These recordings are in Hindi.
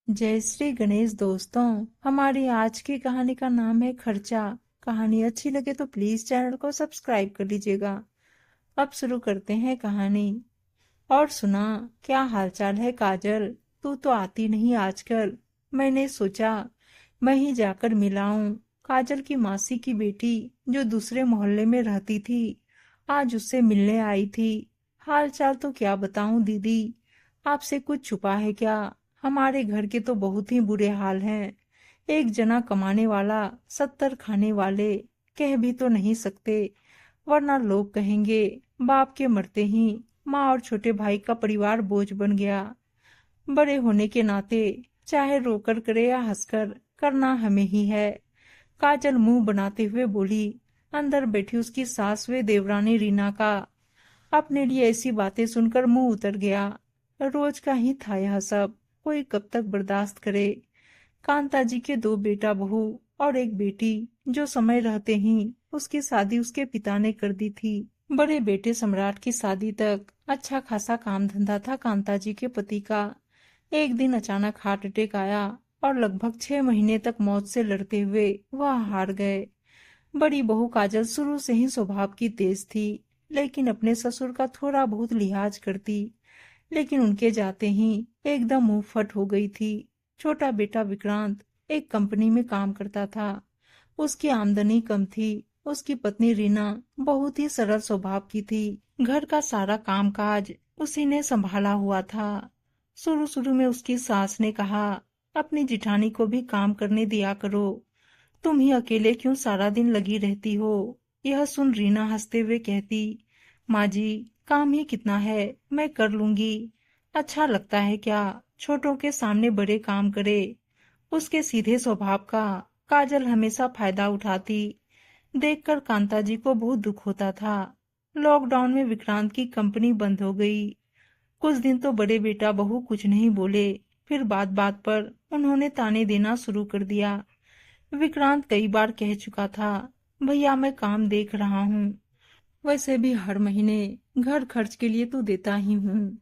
जय श्री गणेश दोस्तों। हमारी आज की कहानी का नाम है खर्चा। कहानी अच्छी लगे तो प्लीज चैनल को सब्सक्राइब कर लीजिएगा। अब शुरू करते हैं कहानी। और सुना, क्या हालचाल है काजल? तू तो आती नहीं आजकल। मैंने सोचा मैं ही जाकर मिलाऊं। काजल की मासी की बेटी जो दूसरे मोहल्ले में रहती थी, आज उससे मिलने आई थी। हाल चाल तो क्या बताऊं दीदी, आपसे कुछ छुपा है क्या? हमारे घर के तो बहुत ही बुरे हाल हैं। एक जना कमाने वाला, 70 खाने वाले। कह भी तो नहीं सकते, वरना लोग कहेंगे बाप के मरते ही माँ और छोटे भाई का परिवार बोझ बन गया। बड़े होने के नाते चाहे रोकर करे या हंसकर, करना हमें ही है। काजल मुंह बनाते हुए बोली। अंदर बैठी उसकी सास वे देवरानी रीना का अपने लिए ऐसी बातें सुनकर मुंह उतर गया। रोज का ही था यह सब, कोई कब तक बर्दाश्त करे। कांता जी के 2 बेटा बहू और एक बेटी, जो समय रहते ही उसकी शादी उसके पिता ने कर दी थी। बड़े बेटे सम्राट की शादी तक अच्छा खासा काम धंधा था कांता जी के पति का। एक दिन अचानक हार्ट अटैक आया और लगभग 6 महीने तक मौत से लड़ते हुए वह हार गए। बड़ी बहू काजल शुरू से ही स्वभाव की तेज थी, लेकिन अपने ससुर का थोड़ा बहुत लिहाज करती। लेकिन उनके जाते ही एकदम मुंह फट हो गई थी। छोटा बेटा विक्रांत एक कंपनी में काम करता था। उसकी आमदनी कम थी। उसकी पत्नी रीना बहुत ही सरल स्वभाव की थी। घर का सारा कामकाज उसी ने संभाला हुआ था। शुरू शुरू में उसकी सास ने कहा, अपनी जिठानी को भी काम करने दिया करो, तुम ही अकेले क्यों सारा दिन लगी रहती हो? यह सुन रीना हंसते हुए कहती, माँ जी, काम ही कितना है, मैं कर लूंगी। अच्छा लगता है क्या छोटों के सामने बड़े काम करे? उसके सीधे स्वभाव का काजल हमेशा फायदा उठाती। देखकर कांता जी को बहुत दुख होता था। लॉकडाउन में विक्रांत की कंपनी बंद हो गई। कुछ दिन तो बड़े बेटा बहू कुछ नहीं बोले, फिर बात बात पर उन्होंने ताने देना शुरू कर दिया। विक्रांत कई बार कह चुका था, भैया मैं काम देख रहा हूँ, वैसे भी हर महीने घर खर्च के लिए तो देता ही हूँ।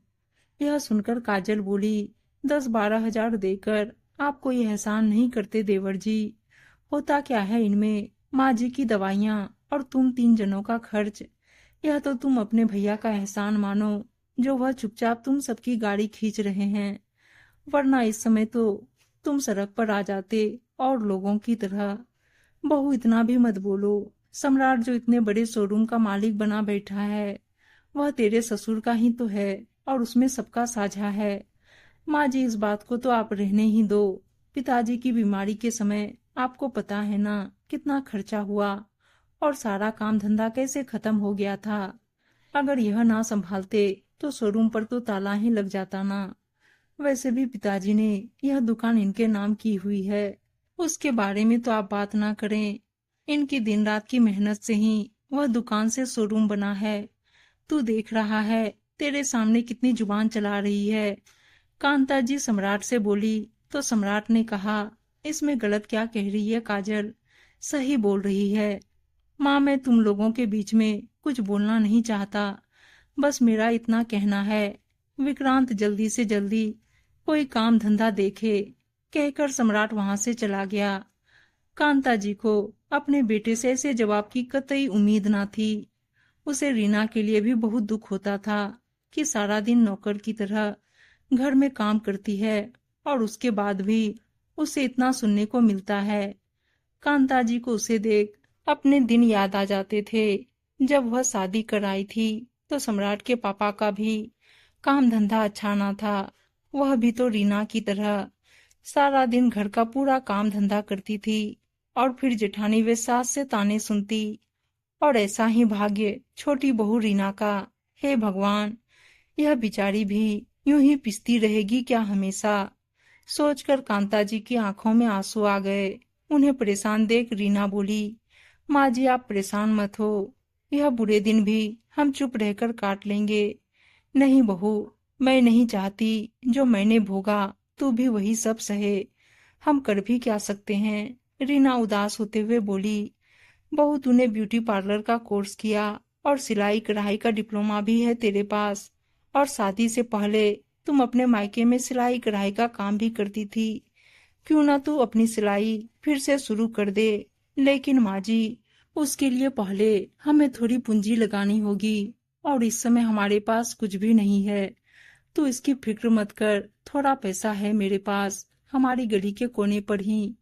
यह सुनकर काजल बोली, 10-12 हजार देकर आप कोई एहसान नहीं करते देवर जी। होता क्या है इनमें, माँ जी की दवाइयाँ और तुम 3 जनों का खर्च। यह तो तुम अपने भैया का एहसान मानो, जो वह चुपचाप तुम सबकी गाड़ी खींच रहे हैं, वरना इस समय तो तुम सड़क पर आ जाते और लोगों की तरह। बहू इतना भी मत बोलो, सम्राट जो इतने बड़े शोरूम का मालिक बना बैठा है, वह तेरे ससुर का ही तो है और उसमें सबका साझा है। माँ जी, इस बात को तो आप रहने ही दो। पिताजी की बीमारी के समय आपको पता है ना कितना खर्चा हुआ, और सारा काम धंधा कैसे खत्म हो गया था। अगर यह ना संभालते तो शोरूम पर तो ताला ही लग जाता ना। वैसे भी पिताजी ने यह दुकान इनके नाम की हुई है, उसके बारे में तो आप बात ना करें। इनकी दिन रात की मेहनत से ही वह दुकान से शोरूम बना है। तू देख रहा है तेरे सामने कितनी जुबान चला रही है। कांता जी सम्राट से बोली तो सम्राट ने कहा, इसमें गलत क्या कह रही है काजल, सही बोल रही है। माँ, मैं तुम लोगों के बीच में कुछ बोलना नहीं चाहता, बस मेरा इतना कहना है, विक्रांत जल्दी से जल्दी कोई काम धंधा देखे। कहकर सम्राट वहां से चला गया। कांता जी को अपने बेटे से ऐसे जवाब की कतई उम्मीद ना थी। उसे रीना के लिए भी बहुत दुख होता था कि सारा दिन नौकर की तरह घर में काम करती है और उसके बाद भी उसे इतना सुनने को मिलता है। कांता जी को उसे देख अपने दिन याद आ जाते थे, जब वह शादी कराई थी तो सम्राट के पापा का भी काम धंधा अच्छा ना था। वह भी तो रीना की तरह सारा दिन घर का पूरा काम धंधा करती थी और फिर जेठानी व सास से ताने सुनती। और ऐसा ही भाग्य छोटी बहू रीना का। हे भगवान, यह बेचारी भी यूं ही पिसती रहेगी क्या हमेशा? सोचकर कांता जी की आंखों में आंसू आ गए। उन्हें परेशान देख रीना बोली, माँ जी आप परेशान मत हो, यह बुरे दिन भी हम चुप रहकर काट लेंगे। नहीं बहू, मैं नहीं चाहती जो मैंने भोगा तू भी वही सब सहे, हम कर भी क्या सकते हैं। रीना उदास होते हुए बोली, बहू तूने ब्यूटी पार्लर का कोर्स किया और सिलाई कढ़ाई का डिप्लोमा भी है तेरे पास, और शादी से पहले तुम अपने मायके में सिलाई कढ़ाई का काम भी करती थी, क्यों ना तू अपनी सिलाई फिर से शुरू कर दे। लेकिन माँ जी, उसके लिए पहले हमें थोड़ी पूंजी लगानी होगी, और इस समय हमारे पास कुछ भी नहीं है। तू इसकी फिक्र मत कर, थोड़ा पैसा है मेरे पास। हमारी गली के कोने पर ही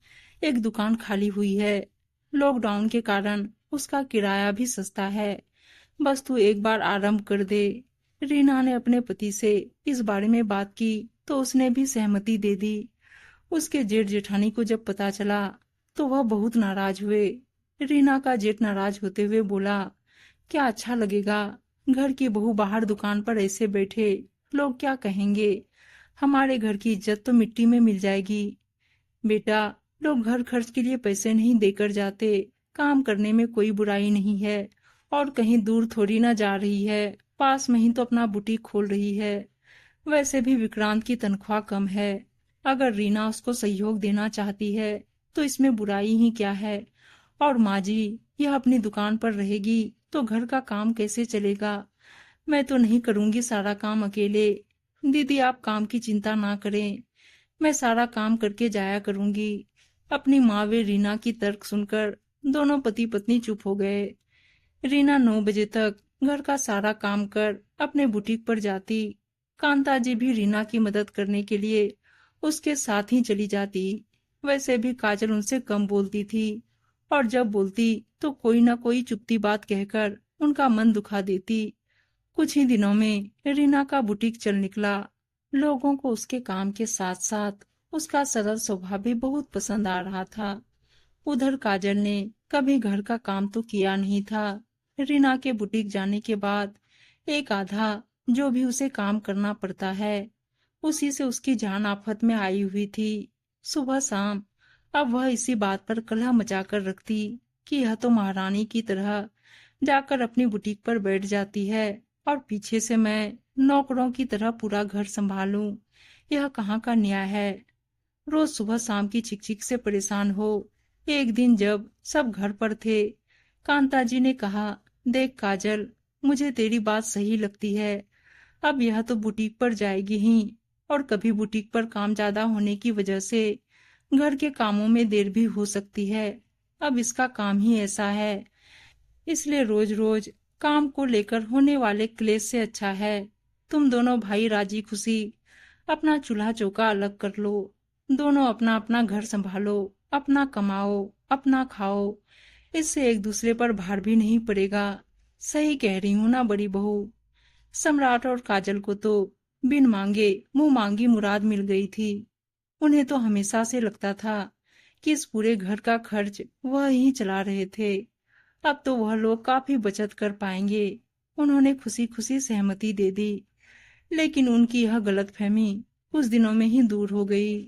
एक दुकान खाली हुई है। लॉकडाउन के कारण उसका किराया भी सस्ता है। बस तू एक बार आरंभ कर दे। रीना ने अपने पति से इस बारे में बात की तो उसने भी सहमति दे दी। उसके जेठ जेठानी को जब पता चला तो वह बहुत नाराज हुए। रीना का जेठ नाराज होते हुए बोला, क्या अच्छा लगेगा घर की बहू बाहर दुकान पर ऐसे बैठे, लोग क्या कहेंगे। हमारे घर की इज्जत तो मिट्टी में मिल जाएगी। बेटा, लोग घर खर्च के लिए पैसे नहीं देकर जाते। काम करने में कोई बुराई नहीं है, और कहीं दूर थोड़ी ना जा रही है, पास में ही तो अपना बुटीक खोल रही है। वैसे भी विक्रांत की तनख्वाह कम है। अगर रीना उसको सहयोग देना चाहती है तो इसमें बुराई ही क्या है। और माँ जी, यह अपनी दुकान पर रहेगी तो घर का काम कैसे चलेगा। मैं तो नहीं करूंगी सारा काम अकेले। दीदी, आप काम की चिंता ना करें, मैं सारा काम करके जाया करूंगी। अपनी माँ व रीना की तर्क सुनकर दोनों पति पत्नी चुप हो गए। रीना 9 बजे तक घर का सारा काम कर अपने बुटीक पर जाती। कांता जी भी रीना की मदद करने के लिए उसके साथ ही चली जाती। वैसे भी काजल उनसे कम बोलती थी, और जब बोलती तो कोई ना कोई चुपती बात कहकर उनका मन दुखा देती। कुछ ही दिनों में रीना का बुटीक चल निकला। लोगों को उसके काम के साथ साथ उसका सरल स्वभाव भी बहुत पसंद आ रहा था। उधर काजल ने कभी घर का काम तो किया नहीं था। रीना के बुटीक जाने के बाद एक आधा जो भी उसे काम करना पड़ता है, उसी से उसकी जान आफत में आई हुई थी। सुबह शाम अब वह इसी बात पर कलह मचाकर रखती कि यह तो महारानी की तरह जाकर अपनी बुटीक पर बैठ जाती है, और पीछे से मैं नौकरों की तरह पूरा घर संभालूं। यह कहाँ का न्याय है। रोज सुबह शाम की चिकचिक से परेशान हो। एक दिन जब सब घर पर थे, कांता जी ने कहा, देख काजल, मुझे तेरी बात सही लगती है। अब यह तो बुटीक पर जाएगी ही, और कभी बुटीक पर काम ज्यादा होने की वजह से घर के कामों में देर भी हो सकती है। अब इसका काम ही ऐसा है, इसलिए रोज रोज काम को लेकर होने वाले क्लेश से अच्छा है तुम दोनों भाई राजी खुशी अपना चूल्हा चौका अलग कर लो। दोनों अपना अपना घर संभालो, अपना कमाओ, अपना खाओ। इससे एक दूसरे पर भार भी नहीं पड़ेगा। सही कह रही हूँ ना बड़ी बहू। सम्राट और काजल को तो बिन मांगे मुंह मांगी मुराद मिल गई थी। उन्हें तो हमेशा से लगता था कि इस पूरे घर का खर्च वह ही चला रहे थे। अब तो वह लोग काफी बचत कर पाएंगे। उन्होंने खुशी खुशी सहमति दे दी। लेकिन उनकी यह गलतफहमी कुछ दिनों में ही दूर हो गई।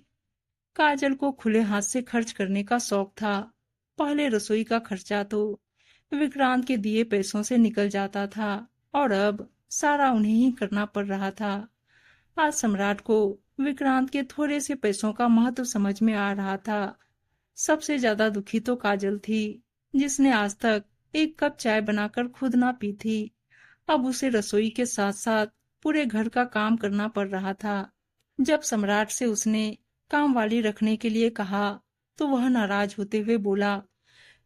काजल को खुले हाथ से खर्च करने का शौक था। पहले रसोई का खर्चा तो विक्रांत के दिए पैसों से निकल जाता था, और अब सारा उन्हें ही करना पड़ रहा था। आज सम्राट को विक्रांत के थोड़े से पैसों का महत्व समझ में आ रहा था। सबसे ज्यादा दुखी तो काजल थी, जिसने आज तक एक कप चाय बनाकर खुद ना पी थी। अब उसे रसोई के साथ साथ पूरे घर का काम करना पड़ रहा था। जब सम्राट से उसने काम वाली रखने के लिए कहा तो वह नाराज होते हुए बोला,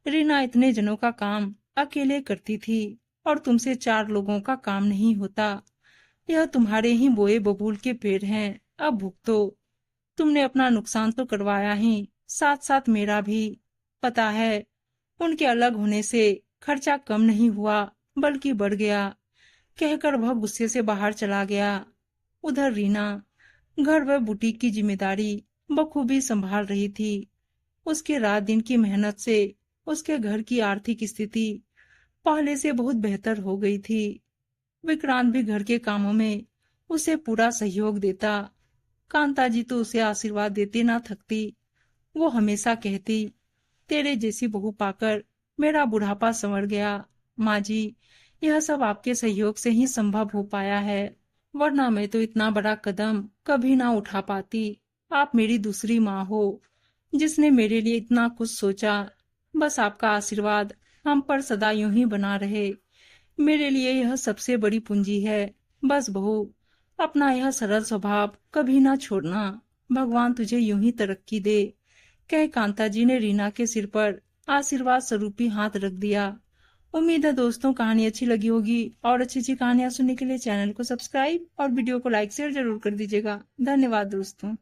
रीना इतने जनों का काम अकेले करती थी, और तुमसे 4 लोगों का काम नहीं होता। यह तुम्हारे ही बोए बबूल के पेड़ हैं, अब भुगतो। तुमने अपना नुकसान तो करवाया ही, साथ साथ मेरा भी। पता है, उनके अलग होने से खर्चा कम नहीं हुआ बल्कि बढ़ गया। कहकर वह गुस्से से बाहर चला गया। उधर रीना घर व बुटीक की जिम्मेदारी बखूबी संभाल रही थी। उसके रात दिन की मेहनत से उसके घर की आर्थिक स्थिति पहले से बहुत बेहतर हो गई थी। विक्रांत भी घर के कामों में उसे पूरा सहयोग देता। कांता जी तो उसे आशीर्वाद देते ना थकती। वो हमेशा कहती, तेरे जैसी बहू पाकर मेरा बुढ़ापा संवर गया। माँ जी, यह सब आपके सहयोग से ही संभव हो पाया है, वरना मैं तो इतना बड़ा कदम कभी ना उठा पाती। आप मेरी दूसरी माँ हो, जिसने मेरे लिए इतना कुछ सोचा। बस आपका आशीर्वाद हम पर सदा यूं ही बना रहे। मेरे लिए यह सबसे बड़ी पूंजी है। बस बहू, अपना यह सरल स्वभाव कभी ना छोड़ना। भगवान तुझे यूं ही तरक्की दे, कह कांता जी ने रीना के सिर पर आशीर्वाद स्वरूपी हाथ रख दिया। उम्मीद है दोस्तों कहानी अच्छी लगी होगी, और अच्छी अच्छी कहानियां सुनने के लिए चैनल को सब्सक्राइब और वीडियो को लाइक शेयर जरूर कर दीजिएगा। धन्यवाद दोस्तों।